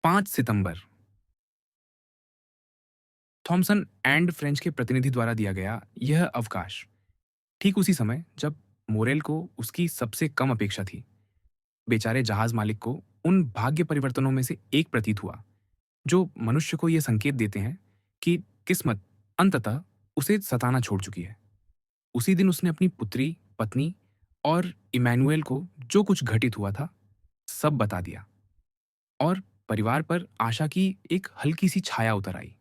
5 September Thomson and French के प्रतिनिधि द्वारा दिया गया यह अवकाश ठीक उसी समय जब मोरेल को उसकी सबसे कम अपेक्षा थी। बेचारे जहाज मालिक को उन भाग्य परिवर्तनों में से एक प्रतीत हुआ जो मनुष्य को यह संकेत देते हैं कि किस्मत अंततः उसे सताना छोड़ चुकी है। उसी दिन उसने अपनी पुत्री, पत्नी और इमैनुएल को जो कुछ घटित हुआ था सब बता दिया और परिवार पर आशा की एक हल्की सी छाया उतर आई।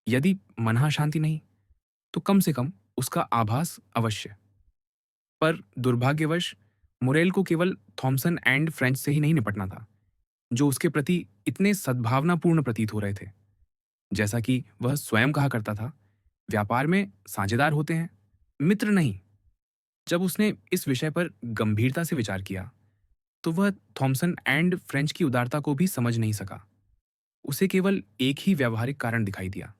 यदि मनहा शांति नहीं तो कम से कम उसका आभास अवश्य। पर दुर्भाग्यवश मुरेल को केवल थॉमसन एंड फ्रेंच से ही नहीं निपटना था जो उसके प्रति इतने सद्भावनापूर्ण प्रतीत हो रहे थे। जैसा कि वह स्वयं कहा करता था, व्यापार में साझेदार होते हैं, मित्र नहीं। जब उसने इस विषय पर गंभीरता से विचार किया तो वह थॉमसन एंड फ्रेंच की उदारता को भी समझ नहीं सका। उसे केवल एक ही व्यावहारिक कारण दिखाई दिया,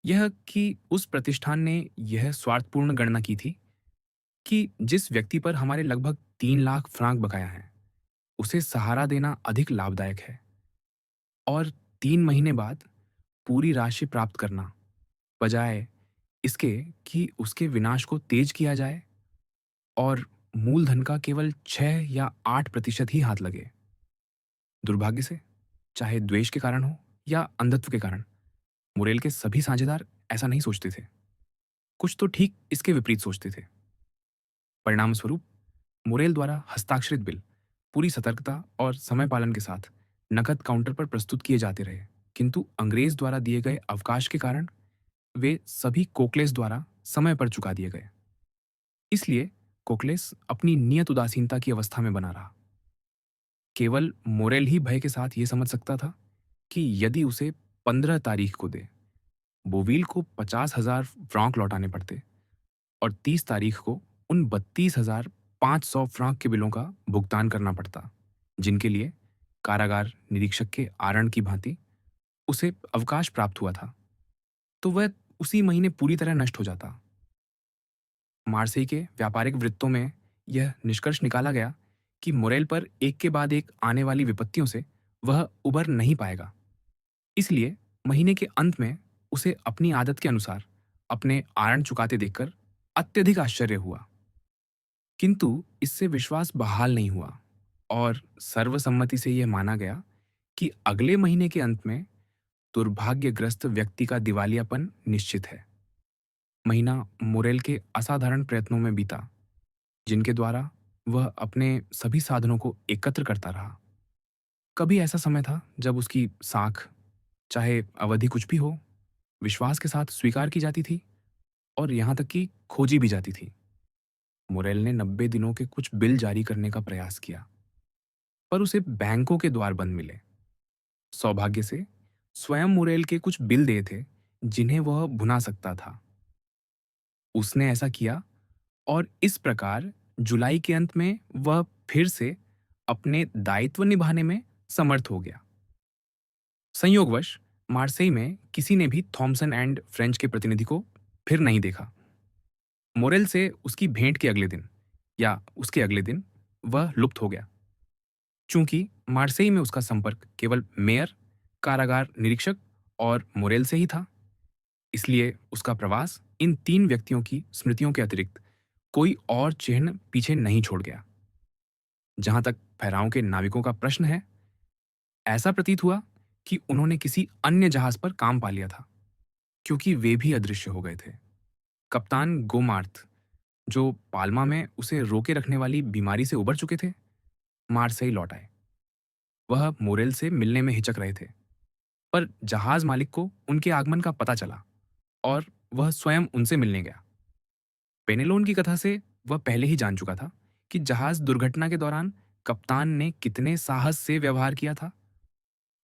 यह कि उस प्रतिष्ठान ने यह स्वार्थपूर्ण गणना की थी कि जिस व्यक्ति पर हमारे लगभग 3 लाख फ्रांक बकाया हैं उसे सहारा देना अधिक लाभदायक है और 3 महीने बाद पूरी राशि प्राप्त करना, बजाय इसके कि उसके विनाश को तेज किया जाए और मूलधन का केवल 6 या 8% ही हाथ लगे। दुर्भाग्य से, चाहे द्वेष के कारण हो या अंधत्व के कारण, मुरेल के सभी साझेदार ऐसा नहीं सोचते थे। कुछ तो ठीक इसके विपरीत सोचते थे। परिणाम स्वरूप मुरेल द्वारा हस्ताक्षरित बिल पूरी सतर्कता और समय पालन के साथ नकद काउंटर पर प्रस्तुत किए जाते रहे, किंतु अंग्रेज द्वारा दिए गए अवकाश के कारण वे सभी कोकलेस द्वारा समय पर चुका दिए गए। इसलिए कोकलेस अपनी नियत उदासीनता की अवस्था में बना रहा। केवल मोरेल ही भय के साथ ये समझ सकता था कि यदि उसे 15 तारीख को दे, बोवील को 50,000 फ्रांक लौटाने पड़ते और 30 तारीख को उन 32,500 फ्रांक के बिलों का भुगतान करना पड़ता जिनके लिए कारागार निरीक्षक के आरण की भांति उसे अवकाश प्राप्त हुआ था, तो वह उसी महीने पूरी तरह नष्ट हो जाता। मार्सेई के व्यापारिक वृत्तों में यह निष्कर्ष निकाला गया कि मोरेल पर एक के बाद एक आने वाली विपत्तियों से वह उबर नहीं पाएगा। इसलिए महीने के अंत में उसे अपनी आदत के अनुसार अपने आरण चुकाते देखकर अत्यधिक आश्चर्य हुआ, किंतु इससे विश्वास बहाल नहीं हुआ और सर्वसम्मति से यह माना गया कि अगले महीने के अंत में दुर्भाग्यग्रस्त व्यक्ति का दिवालियापन निश्चित है। महीना मुरेल के असाधारण प्रयत्नों में बीता, जिनके द्वारा वह अपने सभी साधनों को एकत्र करता रहा। कभी ऐसा समय था जब उसकी साख, चाहे अवधि कुछ भी हो, विश्वास के साथ स्वीकार की जाती थी और यहाँ तक कि खोजी भी जाती थी। मुरेल ने 90 दिनों के कुछ बिल जारी करने का प्रयास किया, पर उसे बैंकों के द्वार बंद मिले। सौभाग्य से स्वयं मुरेल के कुछ बिल देय थे जिन्हें वह भुना सकता था। उसने ऐसा किया और इस प्रकार जुलाई के अंत में वह फिर से अपने दायित्व निभाने में समर्थ हो गया। संयोगवश मार्सेई में किसी ने भी थॉमसन एंड फ्रेंच के प्रतिनिधि को फिर नहीं देखा। मोरेल से उसकी भेंट के अगले दिन या उसके अगले दिन वह लुप्त हो गया। चूंकि मार्सेई में उसका संपर्क केवल मेयर, कारागार निरीक्षक और मोरेल से ही था, इसलिए उसका प्रवास इन 3 व्यक्तियों की स्मृतियों के अतिरिक्त कोई और चिन्ह पीछे नहीं छोड़ गया। जहां तक फहराओं के नाविकों का प्रश्न है, ऐसा प्रतीत हुआ कि उन्होंने किसी अन्य जहाज पर काम पा लिया था, क्योंकि वे भी अदृश्य हो गए थे। कप्तान गोमार्थ, जो पाल्मा में उसे रोके रखने वाली बीमारी से उबर चुके थे, मार्सेई लौट आए। वह मोरेल से मिलने में हिचक रहे थे, पर जहाज मालिक को उनके आगमन का पता चला और वह स्वयं उनसे मिलने गया। पेनेलोन की कथा से वह पहले ही जान चुका था कि जहाज दुर्घटना के दौरान कप्तान ने कितने साहस से व्यवहार किया था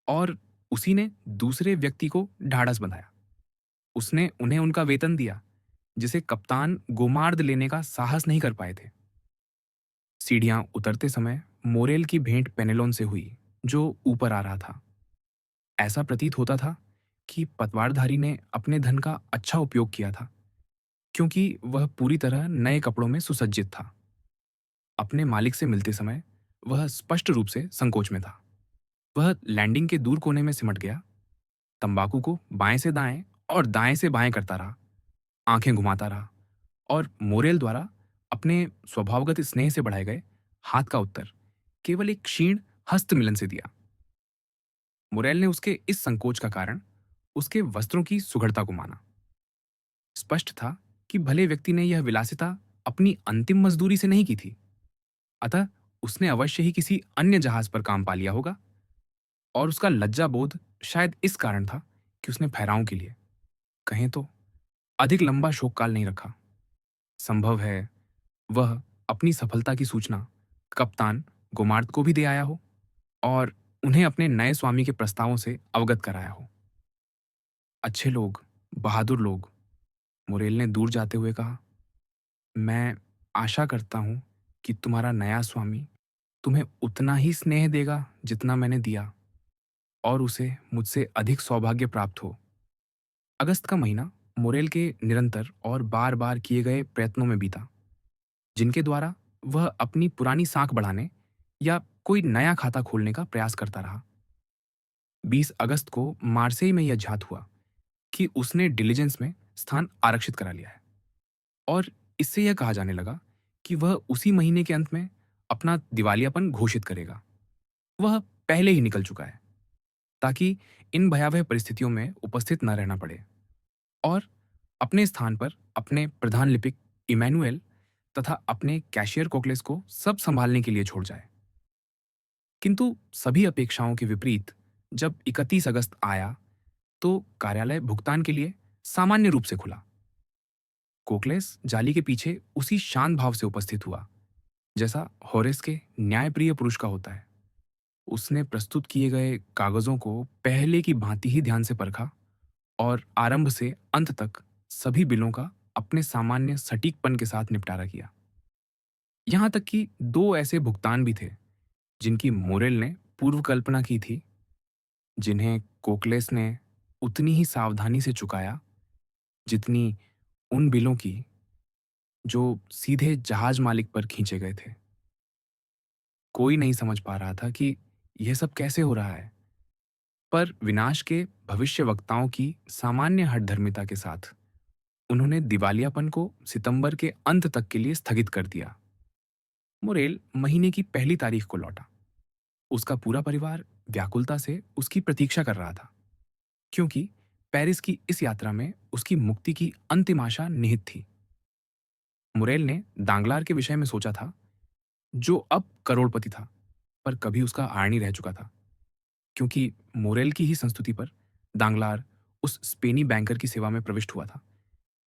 और उसी ने दूसरे व्यक्ति को ढाढ़स बंधाया। उसने उन्हें उनका वेतन दिया जिसे कप्तान गोमार्द लेने का साहस नहीं कर पाए थे। सीढ़ियां उतरते समय मोरेल की भेंट पेनेलोन से हुई, जो ऊपर आ रहा था। ऐसा प्रतीत होता था कि पतवारधारी ने अपने धन का अच्छा उपयोग किया था, क्योंकि वह पूरी तरह नए कपड़ों में सुसज्जित था। अपने मालिक से मिलते समय वह स्पष्ट रूप से संकोच में था। वह लैंडिंग के दूर कोने में सिमट गया, तंबाकू को बाएं से दाएं और दाएं से बाएं करता रहा, आंखें घुमाता रहा और मोरेल द्वारा अपने स्वभावगत स्नेह से बढ़ाए गए हाथ का उत्तर केवल एक क्षीण हस्त मिलन से दिया। मोरेल ने उसके इस संकोच का कारण उसके वस्त्रों की सुघड़ता को माना। स्पष्ट था कि भले व्यक्ति ने यह विलासिता अपनी अंतिम मजदूरी से नहीं की थी, अतः उसने अवश्य ही किसी अन्य जहाज पर काम पा लिया होगा, और उसका लज्जा बोध शायद इस कारण था कि उसने फहराव के लिए, कहें तो, अधिक लंबा शोक काल नहीं रखा। संभव है वह अपनी सफलता की सूचना कप्तान गोमार्द को भी दे आया हो और उन्हें अपने नए स्वामी के प्रस्तावों से अवगत कराया हो। अच्छे लोग, बहादुर लोग, मुरेल ने दूर जाते हुए कहा, मैं आशा करता हूं कि तुम्हारा नया स्वामी तुम्हें उतना ही स्नेह देगा जितना मैंने दिया, और उसे मुझसे अधिक सौभाग्य प्राप्त हो। अगस्त का महीना मोरेल के निरंतर और बार बार किए गए प्रयत्नों में बीता, जिनके द्वारा वह अपनी पुरानी साख बढ़ाने या कोई नया खाता खोलने का प्रयास करता रहा। 20 अगस्त को मार्सेई में यह ज्ञात हुआ कि उसने डिलीजेंस में स्थान आरक्षित करा लिया है, और इससे यह कहा जाने लगा कि वह उसी महीने के अंत में अपना दिवालियापन घोषित करेगा। वह पहले ही निकल चुका है, ताकि इन भयावह परिस्थितियों में उपस्थित न रहना पड़े, और अपने स्थान पर अपने प्रधान लिपिक इमैनुएल तथा अपने कैशियर कोकलेस को सब संभालने के लिए छोड़ जाए। किंतु सभी अपेक्षाओं के विपरीत जब 31 अगस्त आया, तो कार्यालय भुगतान के लिए सामान्य रूप से खुला। कोकलेस जाली के पीछे उसी शांत भाव से उपस्थित हुआ जैसा होरेस के न्यायप्रिय पुरुष का होता है। उसने प्रस्तुत किए गए कागजों को पहले की भांति ही ध्यान से परखा और आरंभ से अंत तक सभी बिलों का अपने सामान्य सटीकपन के साथ निपटारा किया। यहां तक कि दो ऐसे भुगतान भी थे जिनकी मोरेल ने पूर्व कल्पना की थी, जिन्हें कोकलेस ने उतनी ही सावधानी से चुकाया जितनी उन बिलों की जो सीधे जहाज मालिक पर खींचे गए थे। कोई नहीं समझ पा रहा था कि यह सब कैसे हो रहा है, पर विनाश के भविष्यवक्ताओं की सामान्य हठधर्मिता के साथ उन्होंने दिवालियापन को सितंबर के अंत तक के लिए स्थगित कर दिया। मोरेल महीने की पहली तारीख को लौटा। उसका पूरा परिवार व्याकुलता से उसकी प्रतीक्षा कर रहा था, क्योंकि पेरिस की इस यात्रा में उसकी मुक्ति की अंतिम आशा निहित थी। मुरेल ने दांगलार के विषय में सोचा था, जो अब करोड़पति था, पर कभी उसका आर्णी रह चुका था, क्योंकि मोरेल की ही संस्तुति पर दांगलार उस स्पेनी बैंकर की सेवा में प्रविष्ट हुआ था,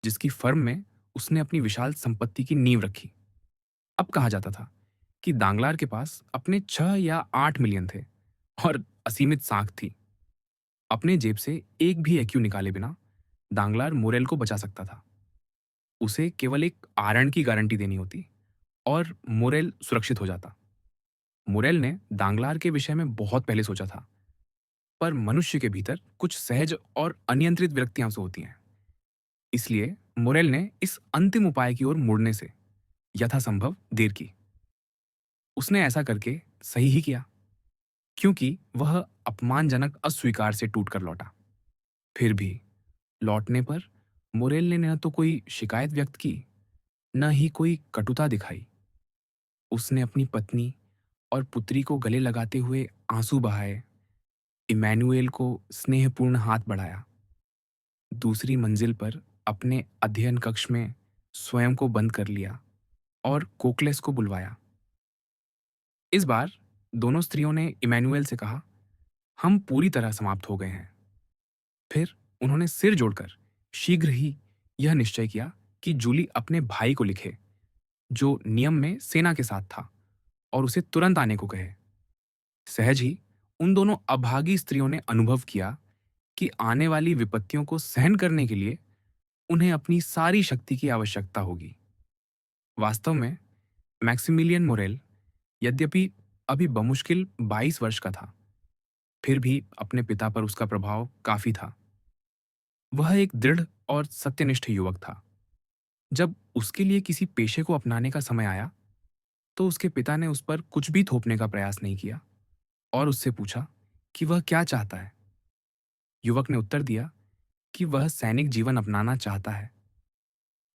जिसकी फर्म में उसने अपनी विशाल संपत्ति की नींव रखी। अब कहा जाता था कि दांगलार के पास अपने 6 या 8 मिलियन थे और असीमित साख थी। अपने जेब से एक भी एक्यू निकाले बिना दांगलार मोरेल को बचा सकता था। उसे केवल एक आरण की गारंटी देनी होती और मोरेल सुरक्षित हो जाता। मोरेल ने दांगलार के विषय में बहुत पहले सोचा था, पर मनुष्य के भीतर कुछ सहज और अनियंत्रित विरक्तियां तो होती हैं। इसलिए मोरेल ने इस अंतिम उपाय की ओर मुड़ने से यथासंभव देर की। उसने ऐसा करके सही ही किया, क्योंकि वह अपमानजनक अस्वीकार से टूटकर लौटा। फिर भी लौटने पर मोरेल ने न तो कोई शिकायत व्यक्त की, न ही कोई कटुता दिखाई। उसने अपनी पत्नी और पुत्री को गले लगाते हुए आंसू बहाए, इमैनुएल को स्नेहपूर्ण हाथ बढ़ाया, दूसरी मंजिल पर अपने अध्ययन कक्ष में स्वयं को बंद कर लिया और कोकलेस को बुलवाया। इस बार दोनों स्त्रियों ने इमैनुएल से कहा, हम पूरी तरह समाप्त हो गए हैं। फिर उन्होंने सिर जोड़कर शीघ्र ही यह निश्चय किया कि जूली अपने भाई को लिखे, जो नियम में सेना के साथ था, और उसे तुरंत आने को कहे। सहज ही उन दोनों अभागी स्त्रियों ने अनुभव किया कि आने वाली विपत्तियों को सहन करने के लिए उन्हें अपनी सारी शक्ति की आवश्यकता होगी। वास्तव में मैक्सिमिलियन मोरेल, यद्यपि अभी बमुश्किल 22 वर्ष का था, फिर भी अपने पिता पर उसका प्रभाव काफी था। वह एक दृढ़ और सत्यनिष्ठ युवक था। जब उसके लिए किसी पेशे को अपनाने का समय आया, तो उसके पिता ने उस पर कुछ भी थोपने का प्रयास नहीं किया और उससे पूछा कि वह क्या चाहता है। युवक ने उत्तर दिया कि वह सैनिक जीवन अपनाना चाहता है।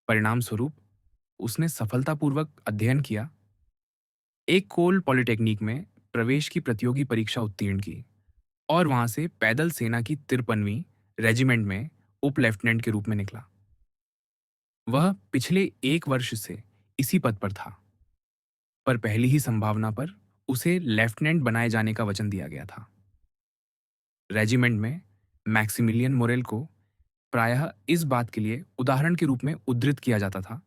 परिणाम स्वरूप उसने सफलतापूर्वक अध्ययन किया, एक कोल पॉलिटेक्निक में प्रवेश की प्रतियोगी परीक्षा उत्तीर्ण की और वहां से पैदल सेना की 53वीं रेजिमेंट में उप लेफ्टिनेंट के रूप में निकला। वह पिछले 1 वर्ष से इसी पद पर था, पर पहली ही संभावना पर उसे लेफ्टिनेंट बनाए जाने का वचन दिया गया था। रेजिमेंट में मैक्सिमिलियन मोरेल को प्रायः इस बात के लिए उदाहरण के रूप में उद्धृत किया जाता था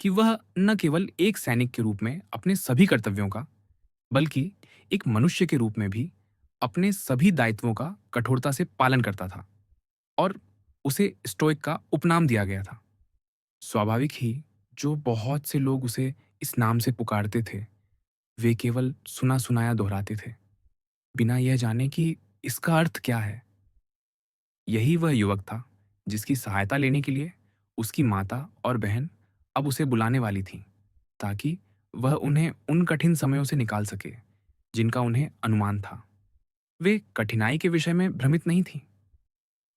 कि वह न केवल एक सैनिक के रूप में अपने सभी कर्तव्यों का, बल्कि एक मनुष्य के रूप में भी अपने सभी दायित्वों का कठोरता से पालन करता था, और उसे स्टोइक का उपनाम दिया गया था। स्वाभाविक ही जो बहुत से लोग उसे इस नाम से पुकारते थे, वे केवल सुना सुनाया दोहराते थे, बिना यह जाने कि इसका अर्थ क्या है। यही वह युवक था जिसकी सहायता लेने के लिए उसकी माता और बहन अब उसे बुलाने वाली थीं, ताकि वह उन्हें उन कठिन समयों से निकाल सके जिनका उन्हें अनुमान था। वे कठिनाई के विषय में भ्रमित नहीं थीं।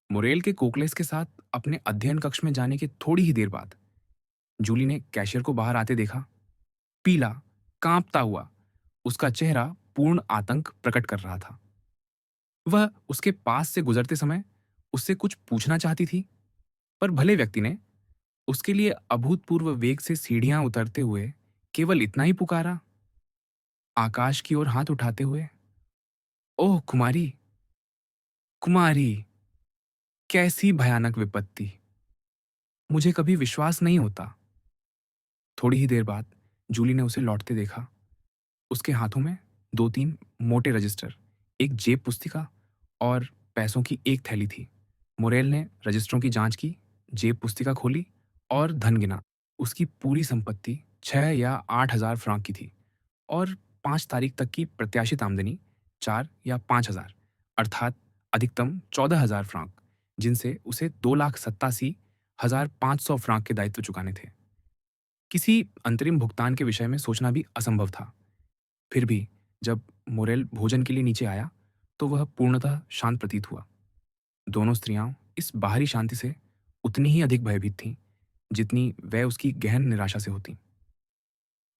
मोरेल के कोकलेस के साथ अपने अध्ययन कक्ष में जाने के थोड़ी ही देर बाद जूली ने कैशियर को बाहर आते देखा। पीला, कांपता हुआ, उसका चेहरा पूर्ण आतंक प्रकट कर रहा था। वह उसके पास से गुजरते समय उससे कुछ पूछना चाहती थी, पर भले व्यक्ति ने उसके लिए अभूतपूर्व वेग से सीढ़ियां उतरते हुए केवल इतना ही पुकारा, आकाश की ओर हाथ उठाते हुए, ओह कुमारी, कुमारी, कैसी भयानक विपत्ति! मुझे कभी विश्वास नहीं होता। थोड़ी ही देर बाद जूली ने उसे लौटते देखा। उसके हाथों में 2-3 मोटे रजिस्टर, एक जेब पुस्तिका और पैसों की एक थैली थी। मोरेल ने रजिस्टरों की जांच की, जेब पुस्तिका खोली और धन गिना। उसकी पूरी संपत्ति 6 या 8,000 फ्रांक की थी और 5 तारीख तक की प्रत्याशित आमदनी 4 या 5,000, अर्थात अधिकतम 14,000 फ्रांक, जिनसे उसे 2,87,500 फ्रांक के दायित्व चुकाने थे। किसी अंतरिम भुगतान के विषय में सोचना भी असंभव था। फिर भी जब मोरेल भोजन के लिए नीचे आया, तो वह पूर्णतः शांत प्रतीत हुआ। दोनों स्त्रियां इस बाहरी शांति से उतनी ही अधिक भयभीत थीं जितनी वह उसकी गहन निराशा से होती।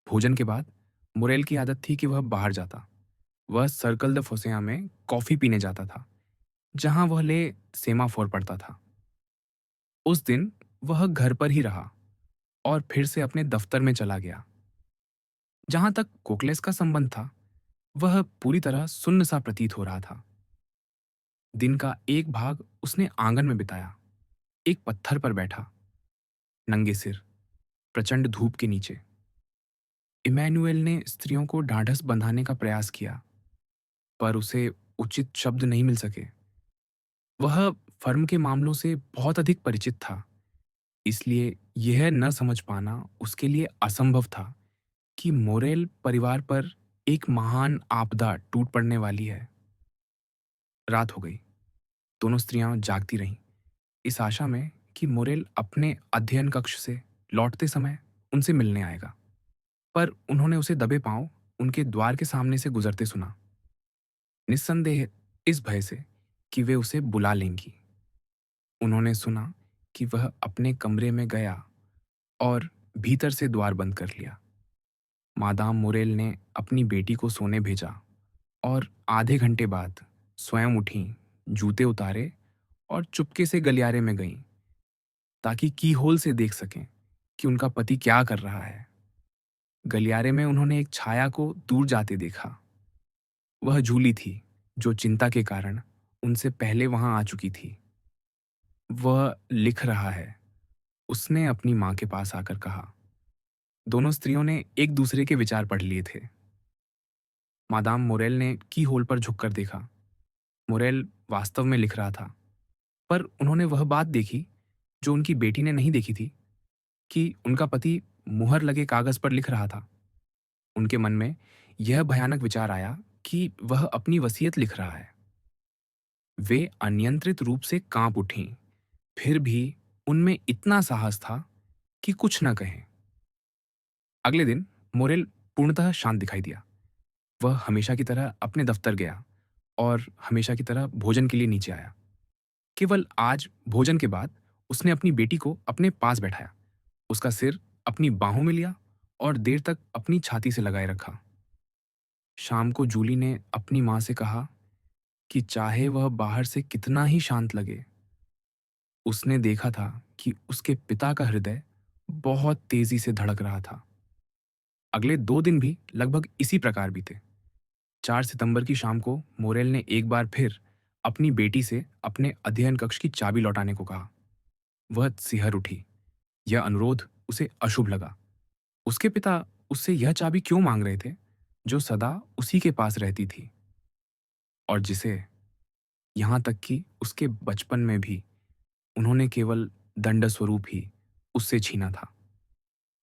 भोजन के बाद मोरेल की आदत थी कि वह बाहर जाता। वह सर्कल द फोसेया में कॉफी पीने जाता था, जहां वह ले सेमाफोर पढ़ता था। उस दिन वह घर पर ही रहा और फिर से अपने दफ्तर में चला गया। जहां तक कोकलेस का संबंध था, वह पूरी तरह सुन्न सा प्रतीत हो रहा था। दिन का एक भाग उसने आंगन में बिताया, एक पत्थर पर बैठा, नंगे सिर, प्रचंड धूप के नीचे। इमैनुएल ने स्त्रियों को ढाढ़स बंधाने का प्रयास किया, पर उसे उचित शब्द नहीं मिल सके। वह फर्म के मामलों से बहुत अधिक परिचित था, इसलिए यह न समझ पाना उसके लिए असंभव था कि मोरेल परिवार पर एक महान आपदा टूट पड़ने वाली है। रात हो गई। दोनों स्त्रियां जागती रहीं, इस आशा में कि मोरेल अपने अध्ययन कक्ष से लौटते समय उनसे मिलने आएगा। पर उन्होंने उसे दबे पांव उनके द्वार के सामने से गुजरते सुना, निस्संदेह इस भय से कि वे उसे बुला लेंगी। उन्होंने सुना कि वह अपने कमरे में गया और भीतर से द्वार बंद कर लिया। मादाम मोरेल ने अपनी बेटी को सोने भेजा और आधे घंटे बाद स्वयं उठीं, जूते उतारे और चुपके से गलियारे में गईं, ताकि कीहोल से देख सकें कि उनका पति क्या कर रहा है। गलियारे में उन्होंने एक छाया को दूर जाते देखा। वह जूली थी, जो चिंता के कारण उनसे पहले वहां आ चुकी थी। वह लिख रहा है, उसने अपनी मां के पास आकर कहा। दोनों स्त्रियों ने एक दूसरे के विचार पढ़ लिए थे। मादाम मोरेल ने की होल पर झुककर देखा। मोरेल वास्तव में लिख रहा था, पर उन्होंने वह बात देखी जो उनकी बेटी ने नहीं देखी थी, कि उनका पति मुहर लगे कागज पर लिख रहा था। उनके मन में यह भयानक विचार आया कि वह अपनी वसीयत लिख रहा है। वे अनियंत्रित रूप से कांप उठीं, फिर भी उनमें इतना साहस था कि कुछ न कहें। अगले दिन मोरेल पूर्णतः शांत दिखाई दिया। वह हमेशा की तरह अपने दफ्तर गया और हमेशा की तरह भोजन के लिए नीचे आया। केवल आज भोजन के बाद उसने अपनी बेटी को अपने पास बैठाया, उसका सिर अपनी बाहों में लिया और देर तक अपनी छाती से लगाए रखा। शाम को जूली ने अपनी माँ से कहा कि चाहे वह बाहर से कितना ही शांत लगे, उसने देखा था कि उसके पिता का हृदय बहुत तेजी से धड़क रहा था। अगले 2 दिन भी लगभग इसी प्रकार बीते। 4 सितंबर की शाम को मोरेल ने एक बार फिर अपनी बेटी से अपने अध्ययन कक्ष की चाबी लौटाने को कहा। वह सिहर उठी। यह अनुरोध उसे अशुभ लगा। उसके पिता उससे यह चाबी क्यों मांग रहे थे, जो सदा उसी के पास रहती थी और जिसे, यहाँ तक कि उसके बचपन में भी, उन्होंने केवल दंड स्वरूप ही उससे छीना था।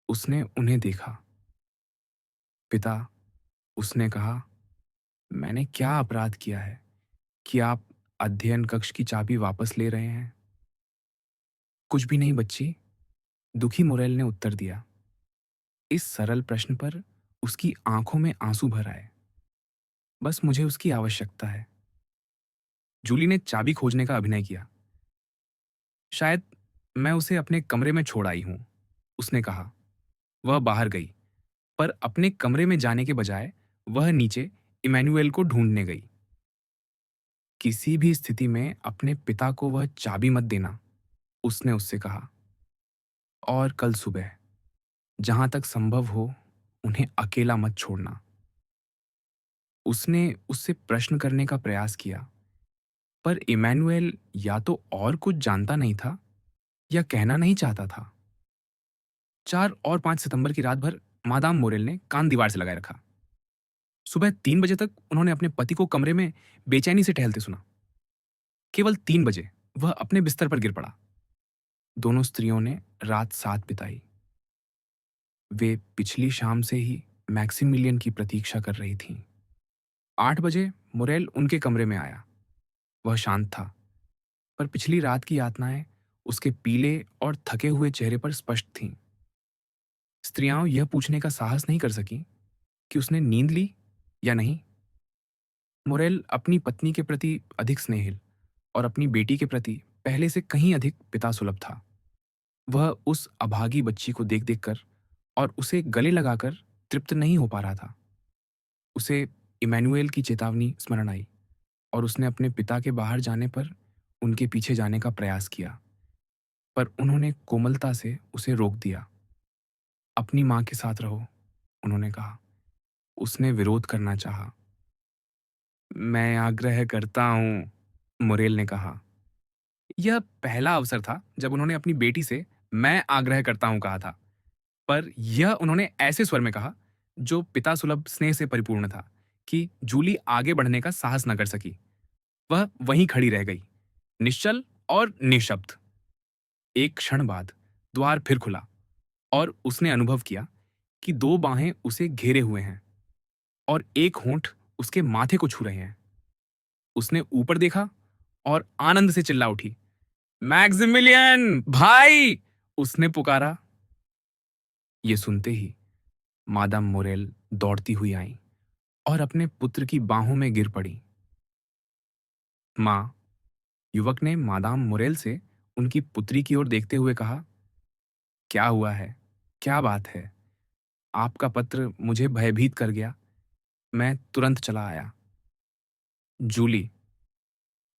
उसने उन्हें देखा। पिता, उसने कहा, मैंने क्या अपराध किया है कि आप अध्ययन कक्ष की चाबी वापस ले रहे हैं? कुछ भी नहीं बच्ची, दुखी मोरेल ने उत्तर दिया। इस सरल प्रश्न पर उसकी आंखों में आंसू भर आए। बस मुझे उसकी आवश्यकता है। जूली ने चाबी खोजने का अभिनय किया। शायद मैं उसे अपने कमरे में छोड़ आई हूं, उसने कहा। वह बाहर गई, पर अपने कमरे में जाने के बजाय वह नीचे इमैनुएल को ढूंढने गई। किसी भी स्थिति में अपने पिता को वह चाबी मत देना, उसने उससे कहा। और कल सुबह, जहां तक संभव हो, उन्हें अकेला मत छोड़ना। उसने उससे प्रश्न करने का प्रयास किया, पर इमैनुएल या तो और कुछ जानता नहीं था या कहना नहीं चाहता था। 4 और 5 सितंबर की रात भर मादाम मोरेल ने कान दीवार से लगाए रखा। सुबह 3 बजे तक उन्होंने अपने पति को कमरे में बेचैनी से टहलते सुना। केवल 3 बजे वह अपने बिस्तर पर गिर पड़ा। दोनों स्त्रियों ने रात साथ बिताई। वे पिछली शाम से ही मैक्सिमिलियन की प्रतीक्षा कर रही थीं। 8 बजे मोरेल उनके कमरे में आया। वह शांत था, पर पिछली रात की यातनाएं उसके पीले और थके हुए चेहरे पर स्पष्ट थीं। स्त्रियां यह पूछने का साहस नहीं कर सकीं कि उसने नींद ली या नहीं। मोरेल अपनी पत्नी के प्रति अधिक स्नेहिल और अपनी बेटी के प्रति पहले से कहीं अधिक पिता सुलभ था। वह उस अभागी बच्ची को देख देख कर और उसे गले लगाकर तृप्त नहीं हो पा रहा था। उसे इमैनुएल की चेतावनी स्मरण आई और उसने अपने पिता के बाहर जाने पर उनके पीछे जाने का प्रयास किया, पर उन्होंने कोमलता से उसे रोक दिया। अपनी मां के साथ रहो, उन्होंने कहा। उसने विरोध करना चाहा। मैं आग्रह करता हूं, मुरेल ने कहा। यह पहला अवसर था जब उन्होंने अपनी बेटी से मैं आग्रह करता हूं कहा था, पर यह उन्होंने ऐसे स्वर में कहा जो पिता सुलभ स्नेह से परिपूर्ण था कि जूली आगे बढ़ने का साहस न कर सकी। वह वहीं खड़ी रह गई, निश्चल और निशब्द। एक क्षण बाद द्वार फिर खुला और उसने अनुभव किया कि 2 बाहें उसे घेरे हुए हैं और एक होंठ उसके माथे को छू रहे हैं। उसने ऊपर देखा और आनंद से चिल्ला उठी, मैक्सिमिलियन भाई, उसने पुकारा। ये सुनते ही मादाम मोरेल दौड़ती हुई आई और अपने पुत्र की बाहों में गिर पड़ी। मां, युवक ने मादाम मोरेल से उनकी पुत्री की ओर देखते हुए कहा, क्या हुआ है? क्या बात है? आपका पत्र मुझे भयभीत कर गया। मैं तुरंत चला आया। जूली,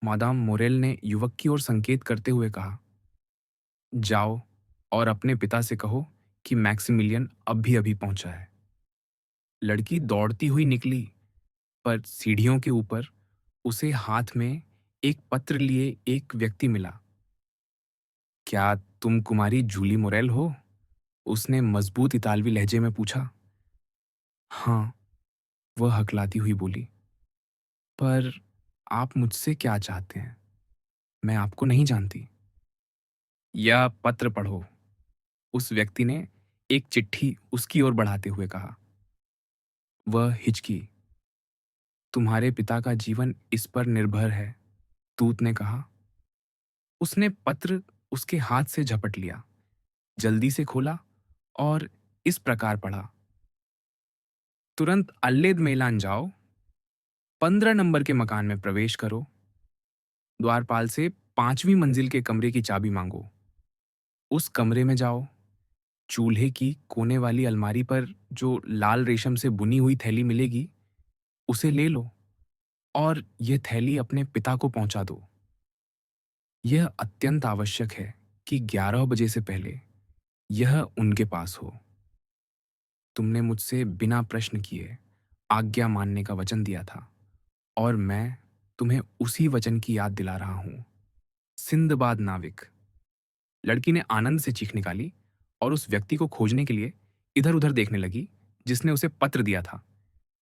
मादाम मोरेल ने युवक की ओर संकेत करते हुए कहा, जाओ और अपने पिता से कहो कि मैक्सिमिलियन अभी अभी पहुंचा है। लड़की दौड़ती हुई निकली, पर सीढ़ियों के ऊपर उसे हाथ में एक पत्र लिए एक व्यक्ति मिला। क्या तुम कुमारी जूली मोरेल हो? उसने मजबूत इतालवी लहजे में पूछा। हाँ, वह हकलाती हुई बोली। पर आप मुझसे क्या चाहते हैं? मैं आपको नहीं जानती। यह पत्र पढ़ो, उस व्यक्ति ने एक चिट्ठी उसकी ओर बढ़ाते हुए कहा। वह हिचकी। तुम्हारे पिता का जीवन इस पर निर्भर है, दूत ने कहा। उसने पत्र उसके हाथ से झपट लिया, जल्दी से खोला और इस प्रकार पढ़ा। तुरंत अल्लेद मेलान जाओ, 15 नंबर के मकान में प्रवेश करो। द्वारपाल से 5वीं मंजिल के कमरे की चाबी मांगो। उस कमरे में जाओ। चूल्हे की कोने वाली अलमारी पर जो लाल रेशम से बुनी हुई थैली मिलेगी, उसे ले लो और यह थैली अपने पिता को पहुंचा दो। यह अत्यंत आवश्यक है कि 11 बजे से पहले यह उनके पास हो। तुमने मुझसे बिना प्रश्न किए आज्ञा मानने का वचन दिया था और मैं तुम्हें उसी वचन की याद दिला रहा हूं। सिंदबाद नाविक। लड़की ने आनंद से चीख निकाली और उस व्यक्ति को खोजने के लिए इधर उधर देखने लगी जिसने उसे पत्र दिया था,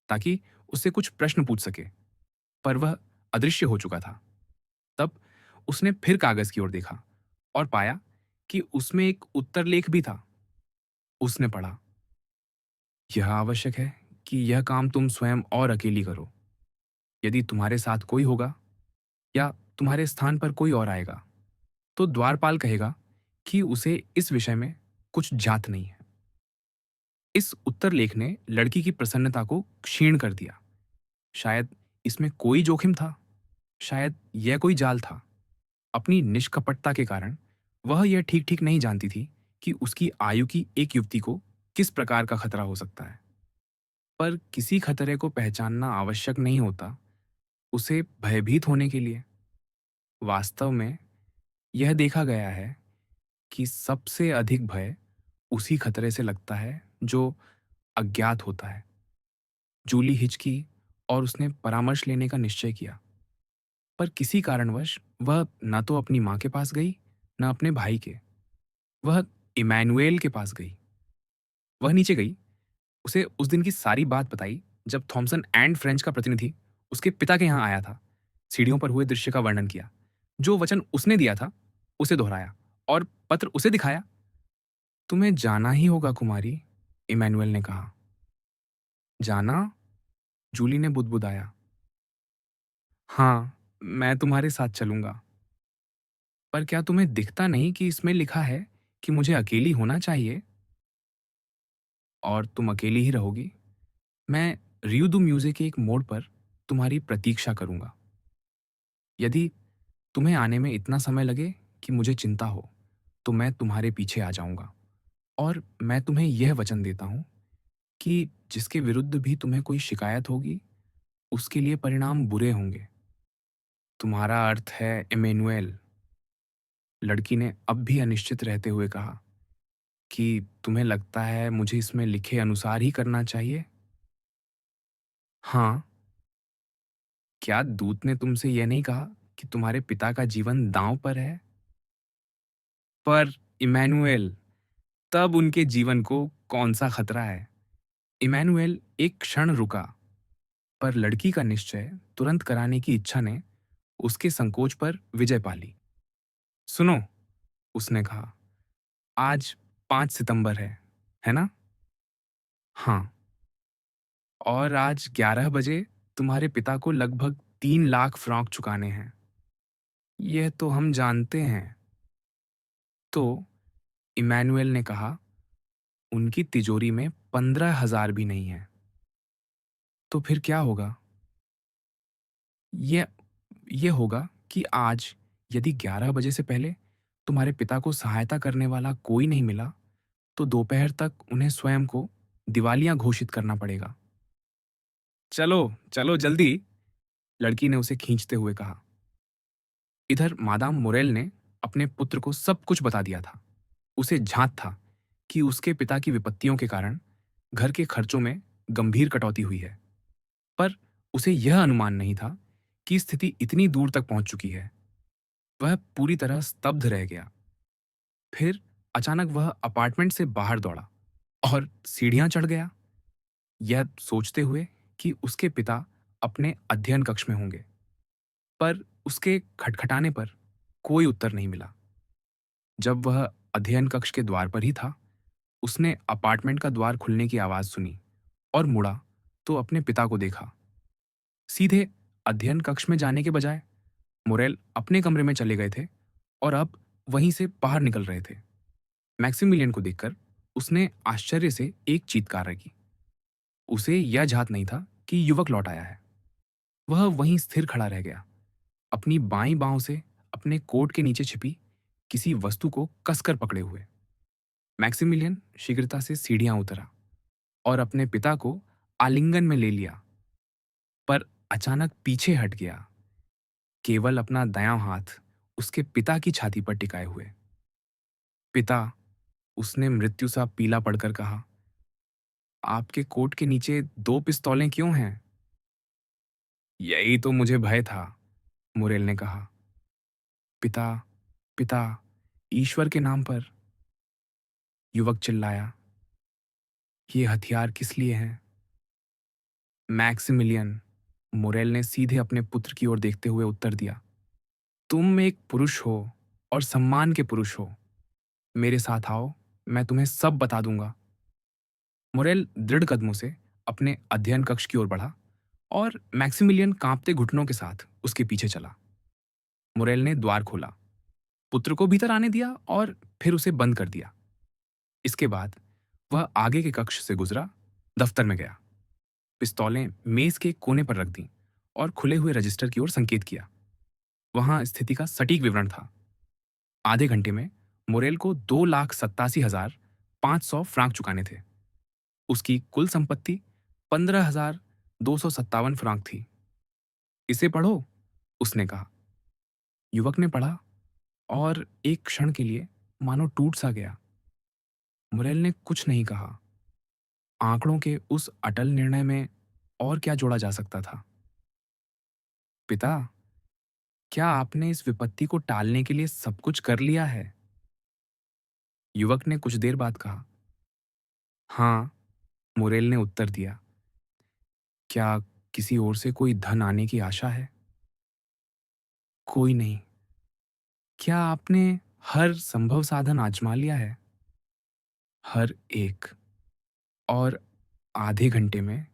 ताकि उससे कुछ प्रश्न पूछ सके, पर वह अदृश्य हो चुका था। तब उसने फिर कागज की ओर देखा और पाया कि उसमें एक उत्तर लेख भी था। उसने पढ़ा, यह आवश्यक है कि यह काम तुम स्वयं और अकेली करो। यदि तुम्हारे साथ कोई होगा या तुम्हारे स्थान पर कोई और आएगा, तो द्वारपाल कहेगा कि उसे इस विषय में कुछ जात नहीं है। इस उत्तर लेख ने लड़की की प्रसन्नता को क्षीण कर दिया। शायद इसमें कोई जोखिम था, शायद यह कोई जाल था। अपनी निष्कपटता के कारण वह यह ठीक ठीक नहीं जानती थी कि उसकी आयु की एक युवती को किस प्रकार का खतरा हो सकता है। पर किसी खतरे को पहचानना आवश्यक नहीं होता उसे भयभीत होने के लिए। वास्तव में यह देखा गया है कि सबसे अधिक भय उसी खतरे से लगता है जो अज्ञात होता है। जूली हिचकी और उसने परामर्श लेने का निश्चय किया, पर किसी कारणवश वह न तो अपनी माँ के पास गई, न अपने भाई के। वह इमैनुएल के पास गई। वह नीचे गई, उसे उस दिन की सारी बात बताई जब थॉमसन एंड फ्रेंच का प्रतिनिधि उसके पिता के यहाँ आया था। सीढ़ियों पर हुए दृश्य का वर्णन किया। जो वचन उसने दिया था उसे दोहराया और पत्र उसे दिखाया। तुम्हें जाना ही होगा कुमारी, इमैनुएल ने कहा। जाना? जूली ने बुदबुदाया। हाँ, मैं तुम्हारे साथ चलूंगा। पर क्या तुम्हें दिखता नहीं कि इसमें लिखा है कि मुझे अकेली होना चाहिए? और तुम अकेली ही रहोगी। मैं रियुदु म्यूजिक के एक मोड़ पर तुम्हारी प्रतीक्षा करूंगा। यदि तुम्हें आने में इतना समय लगे कि मुझे चिंता हो, तो मैं तुम्हारे पीछे आ जाऊंगा। और मैं तुम्हें यह वचन देता हूं कि जिसके विरुद्ध भी तुम्हें कोई शिकायत होगी, उसके लिए परिणाम बुरे होंगे। तुम्हारा अर्थ है इमैनुएल। लड़की ने अब भी अनिश्चित रहते हुए कहा कि तुम्हें लगता है मुझे इसमें लिखे अनुसार ही करना चाहिए? हाँ। क्या दूत ने तुमसे यह नहीं कहा कि तुम्हारे पिता का जीवन दांव पर है? पर इमैनुएल, तब उनके जीवन को कौन सा खतरा है? इमैनुएल एक क्षण रुका, पर लड़की का निश्चय तुरंत कराने की इच्छा ने उसके संकोच पर विजय पा ली। सुनो, उसने कहा, आज 5 सितंबर है ना? हाँ। और आज 11 बजे तुम्हारे पिता को लगभग 3 लाख फ्रॉक चुकाने हैं। यह तो हम जानते हैं। तो इमैनुएल ने कहा, उनकी तिजोरी में 15,000 भी नहीं है। तो फिर क्या होगा? यह यह होगा कि आज यदि 11 बजे से पहले तुम्हारे पिता को सहायता करने वाला कोई नहीं मिला, तो दोपहर तक उन्हें स्वयं को दिवालिया घोषित करना पड़ेगा। चलो, चलो जल्दी, लड़की ने उसे खींचते हुए कहा। इधर मादाम मोरेल ने अपने पुत्र को सब कुछ बता दिया था। उसे झांत था कि उसके पिता की विपत्तियों के कारण घर के खर्चों में गंभीर कटौती हुई है, पर उसे यह अनुमान नहीं था कि स्थिति इतनी दूर तक पहुंच चुकी है। वह पूरी तरह स्तब्ध रह गया। फिर अचानक वह अपार्टमेंट से बाहर दौड़ा और सीढ़ियां चढ़ गया, यह सोचते हुए कि उसके पिता अपने अध्ययन कक्ष में होंगे। पर उसके खटखटाने पर कोई उत्तर नहीं मिला। जब वह अध्ययन कक्ष के द्वार पर ही था, उसने अपार्टमेंट का द्वार खुलने की आवाज सुनी और मुड़ा तो अपने पिता को देखा। सीधे अध्ययन कक्ष में जाने के बजाय मोरेल अपने कमरे में चले गए थे और अब वहीं से बाहर निकल रहे थे। मैक्सिमिलियन को देखकर उसने आश्चर्य से एक चीत्कार की। उसे यह झात नहीं था कि युवक लौट आया है। वह वहीं स्थिर खड़ा रह गया, अपनी बाईं बांह से अपने कोट के नीचे छिपी किसी वस्तु को कसकर पकड़े हुए। मैक्सिमिलियन शीघ्रता से सीढ़ियां उतरा और अपने पिता को आलिंगन में ले लिया, पर अचानक पीछे हट गया, केवल अपना दायां हाथ उसके पिता की छाती पर टिकाए हुए। पिता, उसने मृत्यु सा पीला पड़कर कहा, आपके कोट के नीचे 2 पिस्तौलें क्यों हैं? यही तो मुझे भय था, मुरेल ने कहा। पिता, पिता, ईश्वर के नाम पर, युवक चिल्लाया, ये हथियार किस लिए हैं? मैक्सिमिलियन, मुरेल ने सीधे अपने पुत्र की ओर देखते हुए उत्तर दिया, तुम एक पुरुष हो और सम्मान के पुरुष हो। मेरे साथ आओ, मैं तुम्हें सब बता दूंगा। मुरेल दृढ़ कदमों से अपने अध्ययन कक्ष की ओर बढ़ा और मैक्सिमिलियन कांपते घुटनों के साथ उसके पीछे चला। मुरेल ने द्वार खोला, पुत्र को भीतर आने दिया और फिर उसे बंद कर दिया। इसके बाद वह आगे के कक्ष से गुजरा, दफ्तर में गया, पिस्तौलें मेज के कोने पर रख दी और खुले हुए रजिस्टर की ओर संकेत किया। वहां स्थिति का सटीक विवरण था। आधे घंटे में मुरेल को 2,87,500 फ्रांक चुकाने थे। उसकी कुल संपत्ति 15,257 फ्रांक थी। इसे पढ़ो, उसने कहा। युवक ने पढ़ा और एक क्षण के लिए मानो टूट सा गया। मुरेल ने कुछ नहीं कहा। आंकड़ों के उस अटल निर्णय में और क्या जोड़ा जा सकता था? पिता, क्या आपने इस विपत्ति को टालने के लिए सब कुछ कर लिया है? युवक ने कुछ देर बाद कहा। हाँ, मुरेल ने उत्तर दिया। क्या किसी ओर से कोई धन आने की आशा है? कोई नहीं। क्या आपने हर संभव साधन आजमा लिया है? हर एक। और आधे घंटे में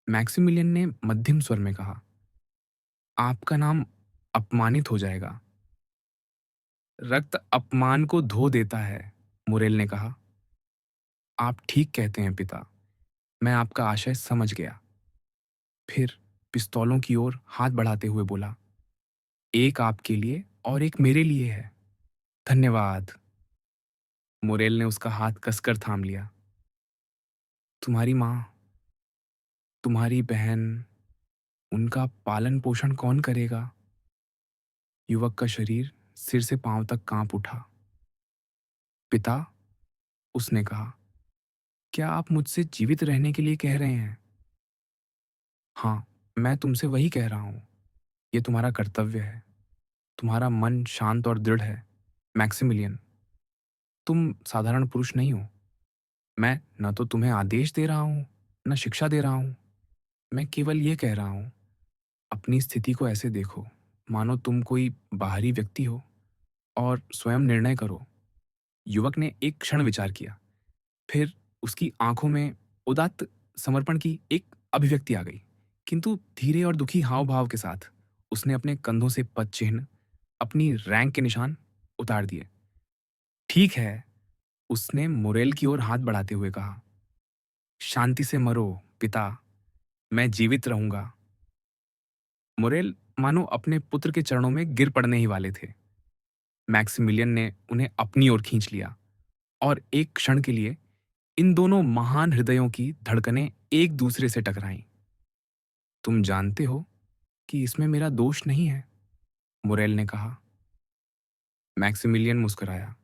मैक्सिमिलियन ने मध्यम स्वर में कहा, आपका नाम अपमानित हो जाएगा। रक्त अपमान को धो देता है, मुरेल ने कहा। आप ठीक कहते हैं पिता, मैं आपका आशय समझ गया। फिर पिस्तौलों की ओर हाथ बढ़ाते हुए बोला, एक आपके लिए और एक मेरे लिए है। धन्यवाद। मुरेल ने उसका हाथ कसकर थाम लिया। तुम्हारी माँ, तुम्हारी बहन, उनका पालन पोषण कौन करेगा? युवक का शरीर सिर से पांव तक कांप उठा। पिता, उसने कहा, क्या आप मुझसे जीवित रहने के लिए कह रहे हैं? हाँ, मैं तुमसे वही कह रहा हूं। ये तुम्हारा कर्तव्य है। तुम्हारा मन शांत और दृढ़ है, मैक्सिमिलियन। तुम साधारण पुरुष नहीं हो। मैं न तो तुम्हें आदेश दे रहा हूं, न शिक्षा दे रहा हूं। मैं केवल ये कह रहा हूं, अपनी स्थिति को ऐसे देखो, मानो तुम कोई बाहरी व्यक्ति हो और स्वयं निर्णय करो। युवक ने एक क्षण विचार किया। फिर उसकी आंखों में उदात्त समर्पण की एक अभिव्यक्ति आ गई, किंतु धीरे और दुखी हाव भाव के साथ उसने अपने कंधों से पद चिन्ह, अपनी रैंक के निशान उतार दिए। ठीक है, उसने मुरेल की ओर हाथ बढ़ाते हुए कहा, शांति से मरो पिता, मैं जीवित रहूंगा। मुरेल मानो अपने पुत्र के चरणों में गिर पड़ने ही वाले थे। मैक्सिमिलियन ने उन्हें अपनी ओर खींच लिया और एक क्षण के लिए इन दोनों महान हृदयों की धड़कनें एक दूसरे से टकराईं। तुम जानते हो कि इसमें मेरा दोष नहीं है, मुरेल ने कहा। मैक्सिमिलियन मुस्कुराया।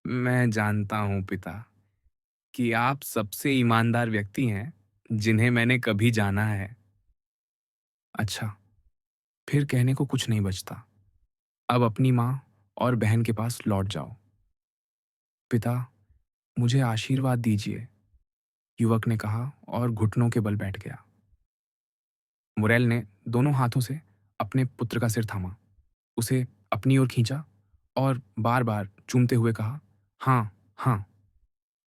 मैं जानता हूं पिता, कि आप सबसे ईमानदार व्यक्ति हैं जिन्हें मैंने कभी जाना है। अच्छा, फिर कहने को कुछ नहीं बचता। अब अपनी माँ और बहन के पास लौट जाओ। पिता, मुझे आशीर्वाद दीजिए, युवक ने कहा और घुटनों के बल बैठ गया। मुरेल ने दोनों हाथों से अपने पुत्र का सिर थामा, उसे अपनी ओर खींचा और बार बार चूमते हुए कहा, हाँ, हाँ,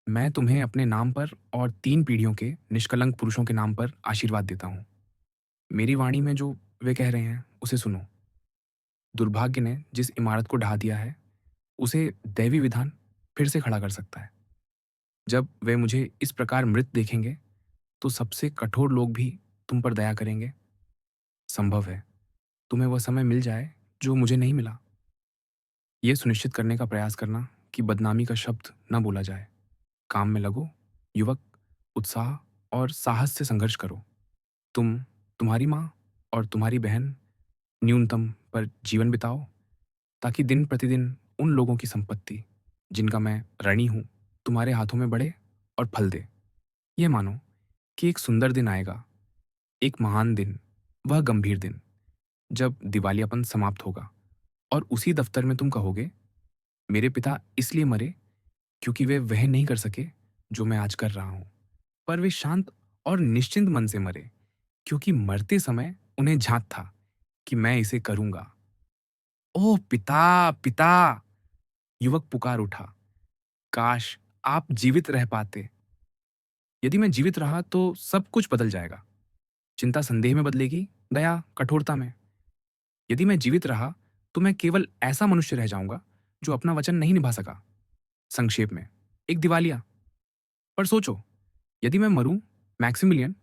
मैं तुम्हें अपने नाम पर और 3 पीढ़ियों के निष्कलंक पुरुषों के नाम पर आशीर्वाद देता हूँ। मेरी वाणी में जो वे कह रहे हैं उसे सुनो। दुर्भाग्य ने जिस इमारत को ढहा दिया है, उसे दैवी विधान फिर से खड़ा कर सकता है। जब वे मुझे इस प्रकार मृत देखेंगे, तो सबसे कठोर लोग भी तुम पर दया करेंगे। संभव है तुम्हें वह समय मिल जाए जो मुझे नहीं मिला। ये सुनिश्चित करने का प्रयास करना कि बदनामी का शब्द न बोला जाए। काम में लगो, युवक, उत्साह और साहस से संघर्ष करो। तुम, तुम्हारी माँ और तुम्हारी बहन न्यूनतम पर जीवन बिताओ, ताकि दिन प्रतिदिन उन लोगों की संपत्ति, जिनका मैं ऋणी हूँ, तुम्हारे हाथों में बढ़े और फल दे। ये मानो कि एक सुंदर दिन आएगा, एक महान दिन, वह गंभीर दिन, जब दिवालियापन समाप्त होगा और उसी दफ्तर में तुम कहोगे, मेरे पिता इसलिए मरे क्योंकि वे वह नहीं कर सके जो मैं आज कर रहा हूँ। पर वे शांत और निश्चिंत मन से मरे, क्योंकि मरते समय उन्हें झांक था कि मैं इसे करूँगा। ओह पिता! पिता! युवक पुकार उठा। काश आप जीवित रह पाते। यदि मैं जीवित रहा तो सब कुछ बदल जाएगा। चिंता संदेह में बदलेगी, दया कठोरता में। यदि मैं जीवित रहा तो मैं केवल ऐसा मनुष्य रह जाऊंगा जो अपना वचन नहीं निभा सका। संक्षेप में, एक दिवालिया। पर सोचो, यदि मैं मरूं, मैक्सिमिलियन,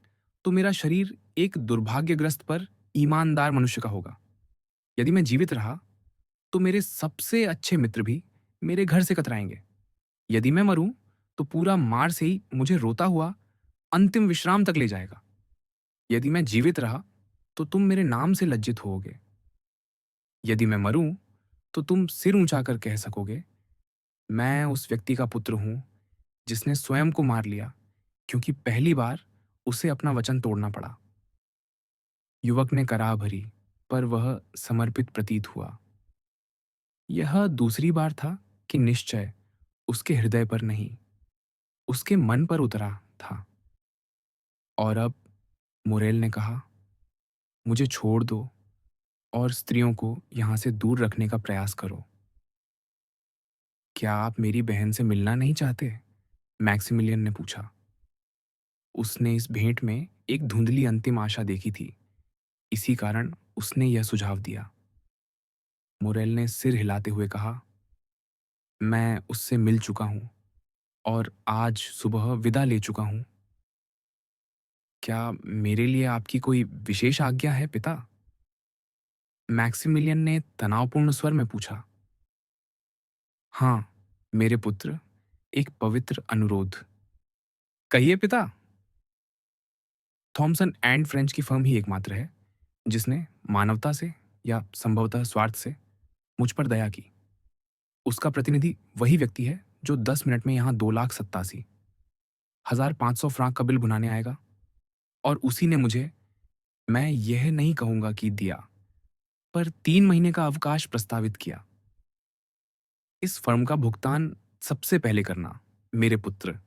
तो मेरा शरीर एक दुर्भाग्यग्रस्त पर ईमानदार मनुष्य का होगा। यदि मैं जीवित रहा तो मेरे सबसे अच्छे मित्र भी मेरे घर से कतराएंगे। यदि मैं मरूं तो पूरा मार्स ही मुझे रोता हुआ अंतिम विश्राम तक ले जाएगा। यदि मैं जीवित रहा तो तुम मेरे नाम से लज्जित होोगे। यदि मैं मरूं तो तुम सिर ऊंचा कर कह सकोगे, मैं उस व्यक्ति का पुत्र हूं जिसने स्वयं को मार लिया क्योंकि पहली बार उसे अपना वचन तोड़ना पड़ा। युवक ने कराह भरी, पर वह समर्पित प्रतीत हुआ। यह दूसरी बार था कि निश्चय उसके हृदय पर नहीं, उसके मन पर उतरा था। और अब मुरेल ने कहा, मुझे छोड़ दो और स्त्रियों को यहां से दूर रखने का प्रयास करो। क्या आप मेरी बहन से मिलना नहीं चाहते? मैक्सिमिलियन ने पूछा। उसने इस भेंट में एक धुंधली अंतिम आशा देखी थी, इसी कारण उसने यह सुझाव दिया। मुरेल ने सिर हिलाते हुए कहा, मैं उससे मिल चुका हूं और आज सुबह विदा ले चुका हूं। क्या मेरे लिए आपकी कोई विशेष आज्ञा है, पिता? मैक्सिमिलियन ने तनावपूर्ण स्वर में पूछा। हाँ, मेरे पुत्र, एक पवित्र अनुरोध। कहिए पिता। थॉमसन एंड फ्रेंच की फर्म ही एकमात्र है जिसने मानवता से या संभवतः स्वार्थ से मुझ पर दया की। उसका प्रतिनिधि वही व्यक्ति है जो 10 मिनट में यहाँ 2,87,500 फ्रांक का बिल भुनाने आएगा, और उसी ने मुझे, मैं यह नहीं कहूंगा कि दिया, पर 3 महीने का अवकाश प्रस्तावित किया। इस फर्म का भुगतान सबसे पहले करना, मेरे पुत्र।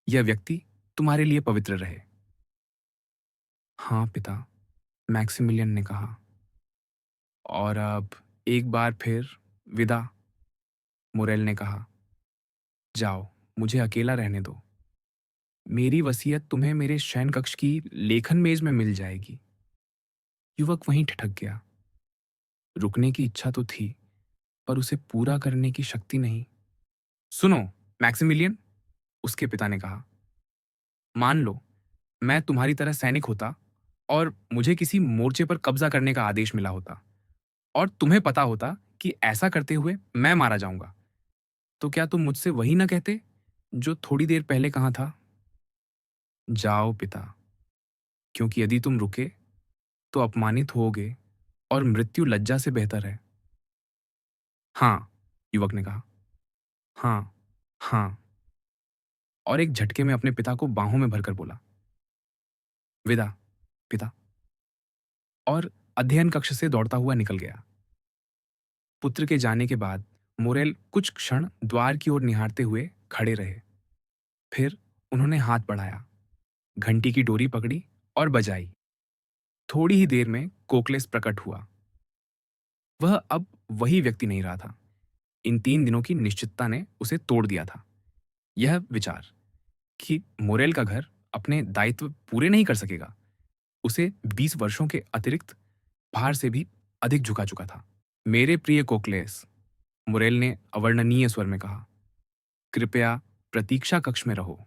यह व्यक्ति तुम्हारे लिए पवित्र रहे। हाँ पिता, मैक्सिमिलियन ने कहा। और अब एक बार फिर विदा, मुरेल ने कहा। जाओ, मुझे अकेला रहने दो। मेरी वसीयत तुम्हें मेरे शयन कक्ष की लेखन मेज में मिल जाएगी। युवक वहीं ठिठक गया। रुकने की इच्छा तो थी, पर उसे पूरा करने की शक्ति नहीं। सुनो मैक्सिमिलियन, उसके पिता ने कहा, मान लो मैं तुम्हारी तरह सैनिक होता और मुझे किसी मोर्चे पर कब्जा करने का आदेश मिला होता, और तुम्हें पता होता कि ऐसा करते हुए मैं मारा जाऊंगा, तो क्या तुम मुझसे वही ना कहते जो थोड़ी देर पहले कहा था? जाओ पिता, क्योंकि यदि तुम रुके तो अपमानित होगे और मृत्यु लज्जा से बेहतर है। हाँ, युवक ने कहा। हाँ, हाँ, और एक झटके में अपने पिता को बाहों में भरकर बोला, विदा, पिता, और अध्ययन कक्ष से दौड़ता हुआ निकल गया। पुत्र के जाने के बाद मोरेल कुछ क्षण द्वार की ओर निहारते हुए खड़े रहे। फिर उन्होंने हाथ बढ़ाया, घंटी की डोरी पकड़ी और बजाई। थोड़ी ही देर में कोकलेस प्रकट हुआ। वह अब वही व्यक्ति नहीं रहा था। इन 3 दिनों की निश्चितता ने उसे तोड़ दिया था। यह विचार कि मोरेल का घर अपने दायित्व पूरे नहीं कर सकेगा, उसे 20 वर्षों के अतिरिक्त भार से भी अधिक झुका चुका था। मेरे प्रिय कोक्लेस, मुरेल ने अवर्णनीय स्वर में कहा, कृपया प्रतीक्षा कक्ष में रहो।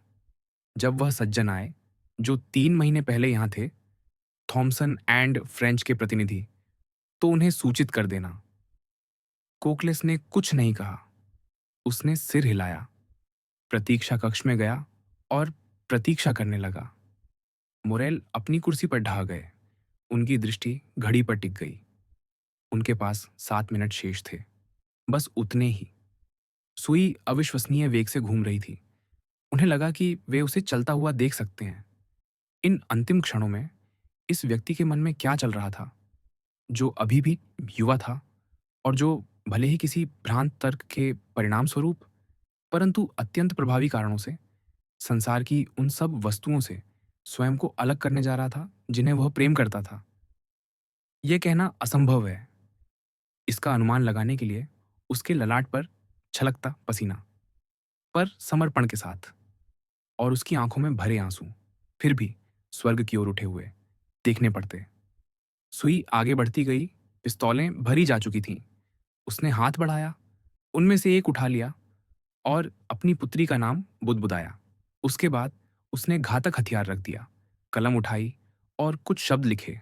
जब वह सज्जन आए जो 3 महीने पहले यहां थे, थॉमसन एंड फ्रेंच के प्रतिनिधि, तो उन्हें सूचित कर देना। कोकलेस ने कुछ नहीं कहा। उसने सिर हिलाया, प्रतीक्षा कक्ष में गया और प्रतीक्षा करने लगा। मोरेल अपनी कुर्सी पर ढह गए। उनकी दृष्टि घड़ी पर टिक गई। उनके पास 7 मिनट शेष थे, बस उतने ही। सुई अविश्वसनीय वेग से घूम रही थी। उन्हें लगा कि वे उसे चलता हुआ देख सकते हैं। इन अंतिम क्षणों में इस व्यक्ति के मन में क्या चल रहा था, जो अभी भी युवा था और जो भले ही किसी भ्रांत तर्क के परिणाम स्वरूप, परंतु अत्यंत प्रभावी कारणों से संसार की उन सब वस्तुओं से स्वयं को अलग करने जा रहा था जिन्हें वह प्रेम करता था। यह कहना असंभव है। इसका अनुमान लगाने के लिए उसके ललाट पर छलकता पसीना, पर समर्पण के साथ, और उसकी आंखों में भरे आंसू फिर भी स्वर्ग की ओर उठे हुए देखने पड़ते। सुई आगे बढ़ती गई। पिस्तौलें भरी जा चुकी थीं। उसने हाथ बढ़ाया, उनमें से एक उठा लिया और अपनी पुत्री का नाम बुदबुदाया। उसके बाद उसने घातक हथियार रख दिया, कलम उठाई और कुछ शब्द लिखे।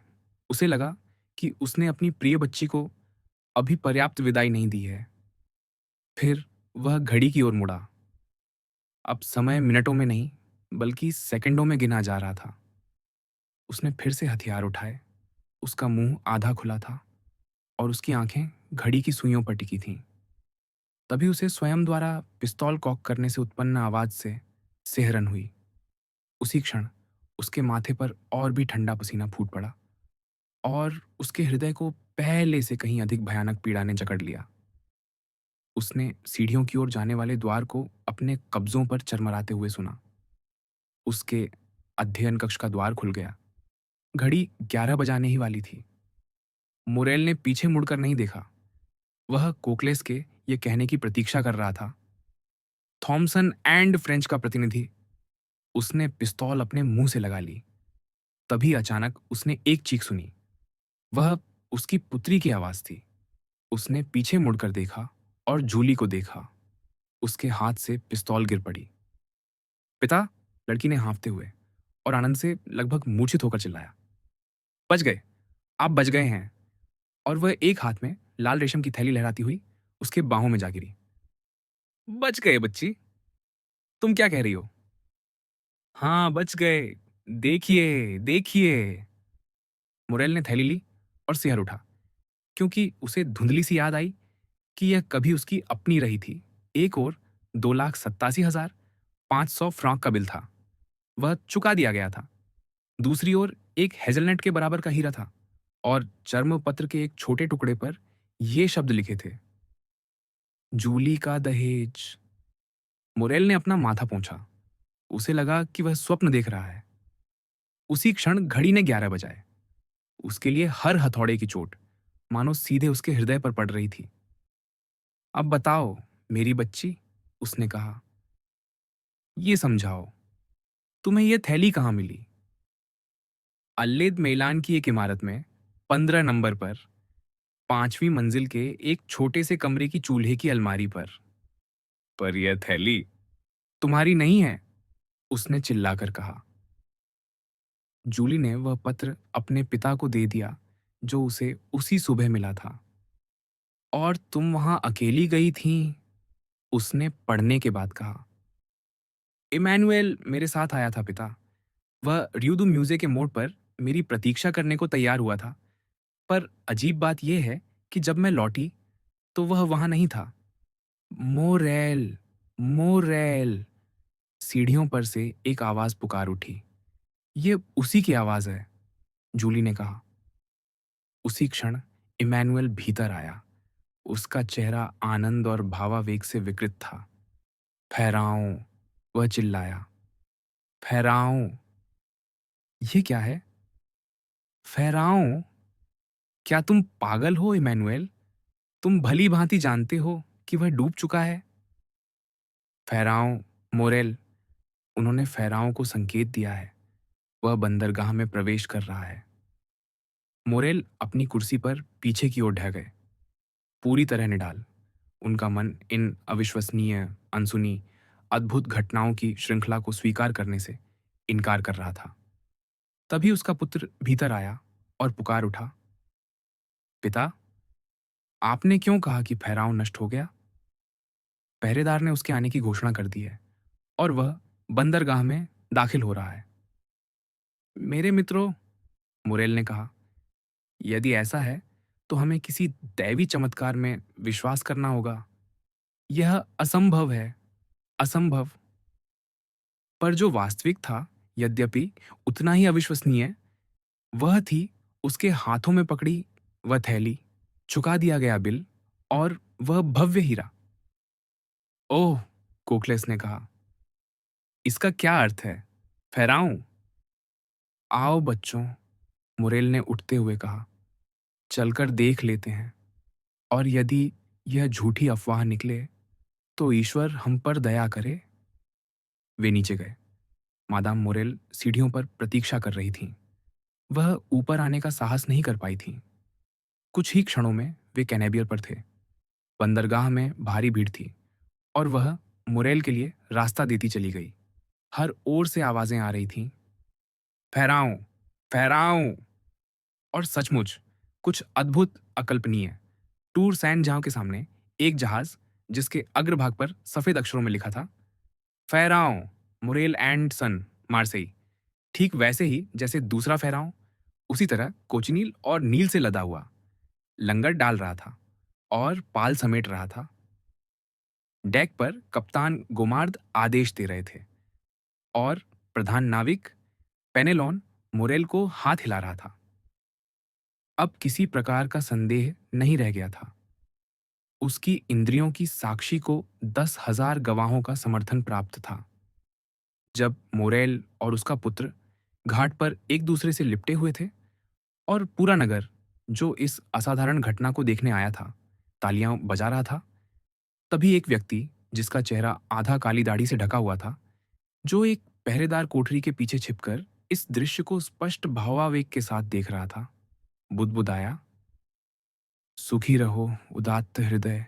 उसे लगा कि उसने अपनी प्रिय बच्ची को अभी पर्याप्त विदाई नहीं दी है। फिर वह घड़ी की ओर मुड़ा। अब समय मिनटों में नहीं, बल्कि सेकंडों में गिना जा रहा था। उसने फिर से हथियार उठाए। उसका मुंह आधा खुला था और उसकी आंखें घड़ी की सुइयों पर टिकी थीं। तभी उसे स्वयं द्वारा पिस्तौल कॉक करने से उत्पन्न आवाज से सिहरन हुई। उसी क्षण उसके माथे पर और भी ठंडा पसीना फूट पड़ा और उसके हृदय को पहले से कहीं अधिक भयानक पीड़ा ने जकड़ लिया। उसने सीढ़ियों की ओर जाने वाले द्वार को अपने कब्जों पर चरमराते हुए सुना। उसके अध्ययन कक्ष का द्वार खुल गया। घड़ी 11 बजाने ही वाली थी। मुरेल ने पीछे मुड़कर नहीं देखा। वह कोकलेस के ये कहने की प्रतीक्षा कर रहा था, थॉमसन एंड फ्रेंच का प्रतिनिधि। उसने पिस्तौल अपने मुंह से लगा ली। तभी अचानक उसने एक चीख सुनी। वह उसकी पुत्री की आवाज थी। उसने पीछे मुड़कर देखा और जूली को देखा। उसके हाथ से पिस्तौल गिर पड़ी। पिता, लड़की ने हाँफते हुए और आनंद से लगभग मूर्छित होकर चिल्लाया। बच गए, आप बच गए हैं। और वह एक हाथ में लाल रेशम की थैली लहराती हुई उसके बाहों में जा गिरी। बच गए बच्ची, तुम क्या कह रही हो? हाँ, बच गए। देखिए, देखिए। मुरेल ने थैली ली और सिर उठा, क्योंकि उसे धुंधली सी याद आई कि यह कभी उसकी अपनी रही थी। एक और 2,87,500 फ्रांक का बिल था। वह चुका दिया गया था। दूसरी ओर एक हेजलनट के बराबर का हीरा था और चर्म पत्र के एक छोटे टुकड़े पर ये शब्द लिखे थे, जूली का दहेज। मुरेल ने अपना माथा पोंछा। उसे लगा कि वह स्वप्न देख रहा है। उसी क्षण घड़ी ने 11 बजाए। उसके लिए हर हथौड़े की चोट मानो सीधे उसके हृदय पर पड़ रही थी। अब बताओ मेरी बच्ची, उसने कहा, ये समझाओ, तुम्हें यह थैली कहाँ मिली? अल्लेद मेलान की एक इमारत में 15 नंबर पर 5वीं मंजिल के एक छोटे से कमरे की चूल्हे की अलमारी पर यह थैली तुम्हारी नहीं है, उसने चिल्लाकर कहा। जूली ने वह पत्र अपने पिता को दे दिया जो उसे उसी सुबह मिला था। और तुम वहां अकेली गई थीं, उसने पढ़ने के बाद कहा। इमैनुअल मेरे साथ आया था पिता। वह रियू दू म्यूजे के मोड़ पर मेरी प्रतीक्षा करने को तैयार हुआ था। पर अजीब बात यह है कि जब मैं लौटी तो वह वहां नहीं था। मोरेल, मोरेल, सीढ़ियों पर से एक आवाज पुकार उठी। ये उसी की आवाज है, जूली ने कहा। उसी क्षण इमैनुअल भीतर आया। उसका चेहरा आनंद और भावावेग से विकृत था। फहराओ, वह चिल्लाया। फहराओ, ये क्या है? फहराओ, क्या तुम पागल हो इमैनुअल? तुम भली भांति जानते हो कि वह डूब चुका है। फहराओ, मोरेल, उन्होंने फहराओ को संकेत दिया है। वह बंदरगाह में प्रवेश कर रहा है। मोरेल अपनी कुर्सी पर पीछे की ओर ढह गए, पूरी तरह निढाल। उनका मन इन अविश्वसनीय, अनसुनी, अद्भुत घटनाओं की श्रृंखला को स्वीकार करने से इनकार कर रहा था। तभी उसका पुत्र भीतर आया और पुकार उठा, पिता, आपने क्यों कहा कि ठहराव नष्ट हो गया? पहरेदार ने उसके आने की घोषणा कर दी है और वह बंदरगाह में दाखिल हो रहा है। मेरे मित्रों, मुरेल ने कहा, यदि ऐसा है तो हमें किसी दैवी चमत्कार में विश्वास करना होगा। यह असंभव है, असंभव। पर जो वास्तविक था, यद्यपि उतना ही अविश्वसनीय, वह थी उसके हाथों में पकड़ी वह थैली, चुका दिया गया बिल और वह भव्य हीरा। ओह! कोकलेस ने कहा, इसका क्या अर्थ है? फहराऊं? आओ बच्चों, मुरेल ने उठते हुए कहा, चलकर देख लेते हैं, और यदि यह झूठी अफवाह निकले तो ईश्वर हम पर दया करे। वे नीचे गए। मादाम मोरेल सीढ़ियों पर प्रतीक्षा कर रही थीं। वह ऊपर आने का साहस नहीं कर पाई थीं। कुछ ही क्षणों में वे कैनेबियर पर थे। बंदरगाह में भारी भीड़ थी और वह मुरेल के लिए रास्ता देती चली गई। हर ओर से आवाजें आ रही थीं, फहराऊं, फहराऊं। और सचमुच कुछ अद्भुत, अकल्पनीय। टूर सैन जहां के सामने एक जहाज, जिसके अग्रभाग पर सफेद अक्षरों में लिखा था, फहराऊं, मुरेल एंड सन, मार्सेई, ठीक वैसे ही जैसे दूसरा फहराऊं, उसी तरह कोचिनील और नील से लदा हुआ, लंगर डाल रहा था और पाल समेट रहा था। डेक पर कप्तान गोमार्द आदेश दे रहे थे और प्रधान नाविक पेनेलॉन मोरेल को हाथ हिला रहा था। अब किसी प्रकार का संदेह नहीं रह गया था। उसकी इंद्रियों की साक्षी को 10,000 गवाहों का समर्थन प्राप्त था। जब मोरेल और उसका पुत्र घाट पर एक दूसरे से लिपटे हुए थे और पूरा नगर, जो इस असाधारण घटना को देखने आया था, तालियां बजा रहा था, तभी एक व्यक्ति, जिसका चेहरा आधा काली दाढ़ी से ढका हुआ था, जो एक पहरेदार कोठरी के पीछे छिपकर इस दृश्य को स्पष्ट भावावेग के साथ देख रहा था, बुदबुदाया, सुखी रहो उदात्त हृदय,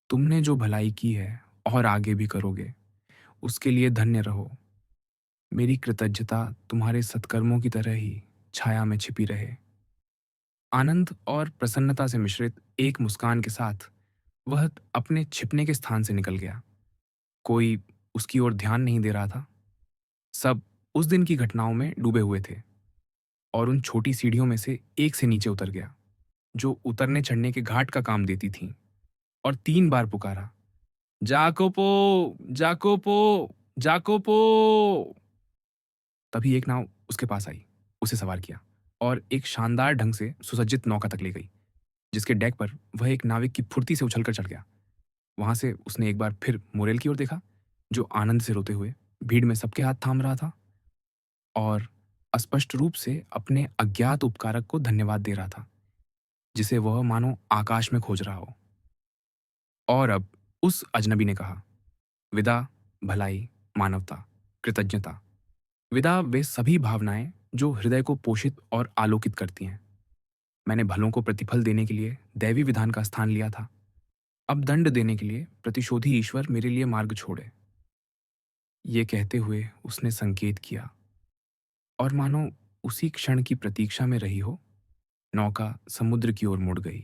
तुमने जो भलाई की है और आगे भी करोगे, उसके लिए धन्य रहो। मेरी कृतज्ञता तुम्हारे सत्कर्मों की तरह ही छाया में छिपी रहे। आनंद और प्रसन्नता से मिश्रित एक मुस्कान के साथ वह अपने छिपने के स्थान से निकल गया। कोई उसकी ओर ध्यान नहीं दे रहा था। सब उस दिन की घटनाओं में डूबे हुए थे और उन छोटी सीढ़ियों में से एक से नीचे उतर गया, जो उतरने चढ़ने के घाट का काम देती थीं, और 3 बार पुकारा, जाकोपो, जाकोपो, जाकोपो। तभी एक नाव उसके पास आई, उसे सवार किया और एक शानदार ढंग से सुसज्जित नौका तक ले गई, जिसके डेक पर वह एक नाविक की फुर्ती से उछलकर चढ़ गया। वहां से उसने एक बार फिर मोरेल की ओर देखा, जो आनंद से रोते हुए भीड़ में सबके हाथ थाम रहा था और अस्पष्ट रूप से अपने अज्ञात उपकारक को धन्यवाद दे रहा था, जिसे वह मानो आकाश में खोज रहा हो। और अब उस अजनबी ने कहा, विदा, भलाई, मानवता, कृतज्ञता, विदा वे सभी भावनाएं जो हृदय को पोषित और आलोकित करती हैं। मैंने भलों को प्रतिफल देने के लिए दैवी विधान का स्थान लिया था। अब दंड देने के लिए प्रतिशोधी ईश्वर मेरे लिए मार्ग छोड़े। ये कहते हुए उसने संकेत किया और मानो उसी क्षण की प्रतीक्षा में रही हो, नौका समुद्र की ओर मुड़ गई।